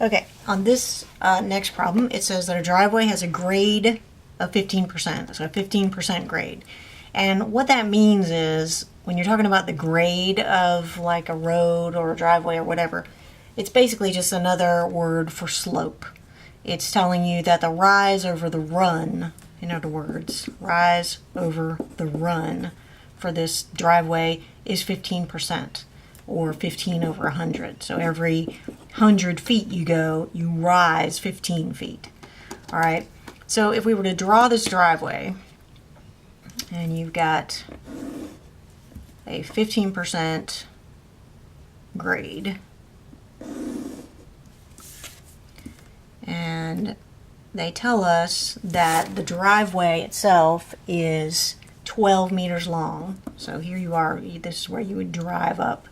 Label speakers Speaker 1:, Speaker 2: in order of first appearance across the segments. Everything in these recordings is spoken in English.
Speaker 1: Okay, on this next problem, it says that a driveway has a grade of 15%, so a 15% grade. And what that means is, when you're talking about the grade of like a road or a driveway or whatever, it's basically just another word for slope. It's telling you that the rise over the run, in other words, rise over the run for this driveway is 15%, or 15 over 100. So every 100 feet you go, you rise 15 feet. All right, so if we were to draw this driveway, and you've got a 15% grade, and they tell us that the driveway itself is 12 meters long. So here you are, this is where you would drive up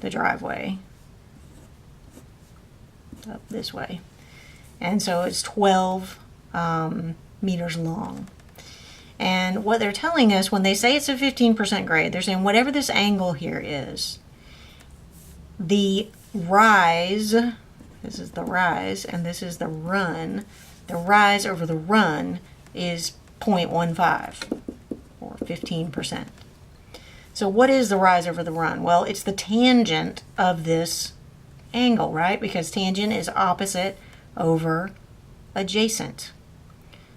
Speaker 1: the driveway, up this way. And so it's 12 meters long. And what they're telling us when they say it's a 15% grade, they're saying whatever this angle here is, the rise, this is the rise and this is the run, the rise over the run is 0.15 or 15%. So what is the rise over the run? Well, it's the tangent of this angle, right? Because tangent is opposite over adjacent.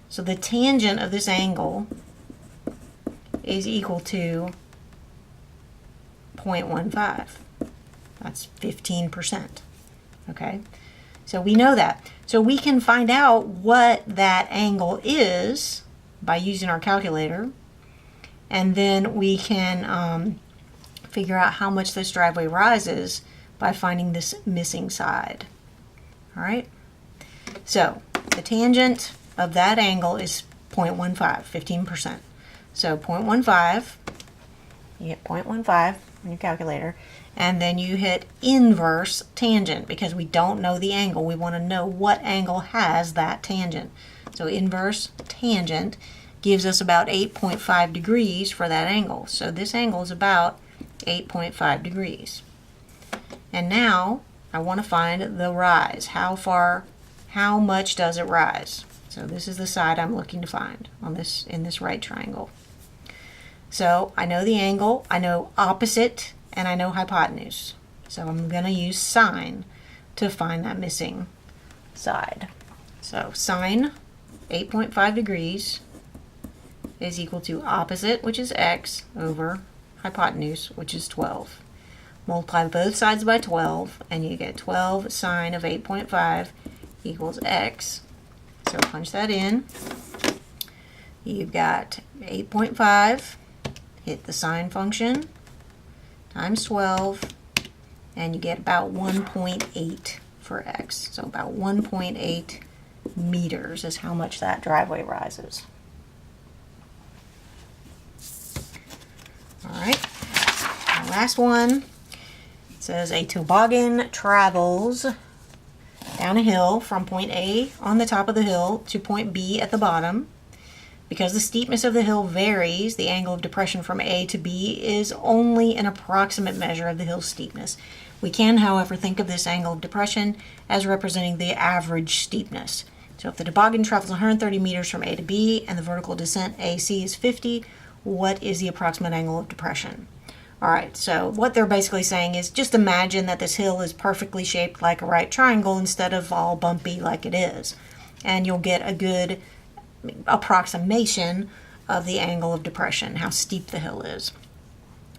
Speaker 1: So the tangent of this angle is equal to 0.15. That's 15%. Okay? So we know that. So we can find out what that angle is by using our calculator. And then we can figure out how much this driveway rises by finding this missing side. All right? So the tangent of that angle is 0.15, 15%. So 0.15, you hit 0.15 on your calculator, and then you hit inverse tangent because we don't know the angle. We want to know what angle has that tangent. So inverse tangent gives us about 8.5 degrees for that angle. So this angle is about 8.5 degrees. And now I want to find the rise. How much does it rise? So this is the side I'm looking to find on this, in this right triangle. So I know the angle, I know opposite, and I know hypotenuse. So I'm going to use sine to find that missing side. So sine 8.5 degrees is equal to opposite, which is x, over hypotenuse, which is 12. Multiply both sides by 12, and you get 12 sine of 8.5 equals x. So punch that in. You've got 8.5, hit the sine function, times 12, and you get about 1.8 for x. So about 1.8 meters is how much that driveway rises. All right, the last one says a toboggan travels down a hill from point A on the top of the hill to point B at the bottom. Because the steepness of the hill varies, the angle of depression from A to B is only an approximate measure of the hill's steepness. We can, however, think of this angle of depression as representing the average steepness. So if the toboggan travels 130 meters from A to B and the vertical descent AC is 50, what is the approximate angle of depression? All right, so what they're basically saying is just imagine that this hill is perfectly shaped like a right triangle instead of all bumpy like it is. And you'll get a good approximation of the angle of depression, how steep the hill is.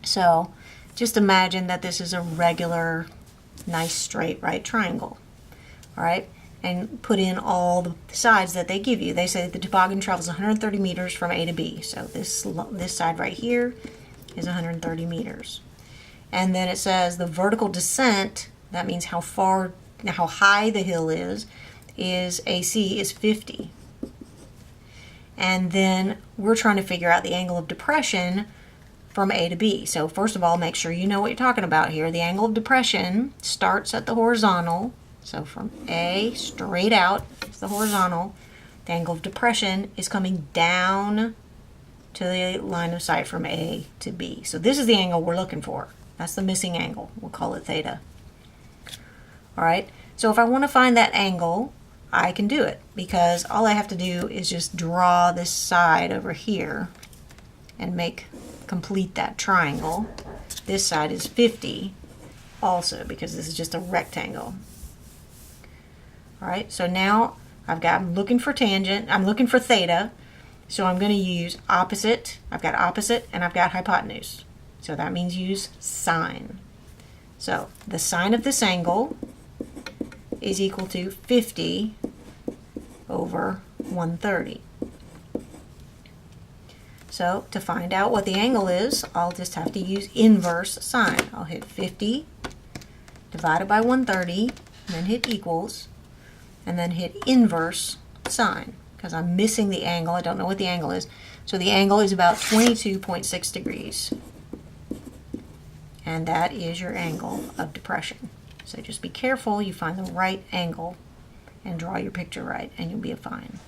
Speaker 1: So just imagine that this is a regular, nice straight right triangle. All right, and put in all the sides that they give you. They say the toboggan travels 130 meters from A to B. So this side right here is 130 meters. And then it says the vertical descent, that means how high the hill is AC is 50. And then we're trying to figure out the angle of depression from A to B. So first of all, make sure you know what you're talking about here. The angle of depression starts at the horizontal. So from A straight out is the horizontal. The angle of depression is coming down to the line of sight from A to B. So this is the angle we're looking for. That's the missing angle. We'll call it theta. All right. So if I want to find that angle, I can do it, because all I have to do is just draw this side over here and complete that triangle. This side is 50 also, because this is just a rectangle. All right, so now I'm looking for tangent, I'm looking for theta, so I'm going to use opposite. I've got opposite and I've got hypotenuse. So that means use sine. So the sine of this angle is equal to 50 over 130. So to find out what the angle is, I'll just have to use inverse sine. I'll hit 50 divided by 130, and then hit equals, and then hit inverse sine, because I'm missing the angle. I don't know what the angle is. So the angle is about 22.6 degrees. And that is your angle of depression. So just be careful you find the right angle and draw your picture right, and you'll be fine.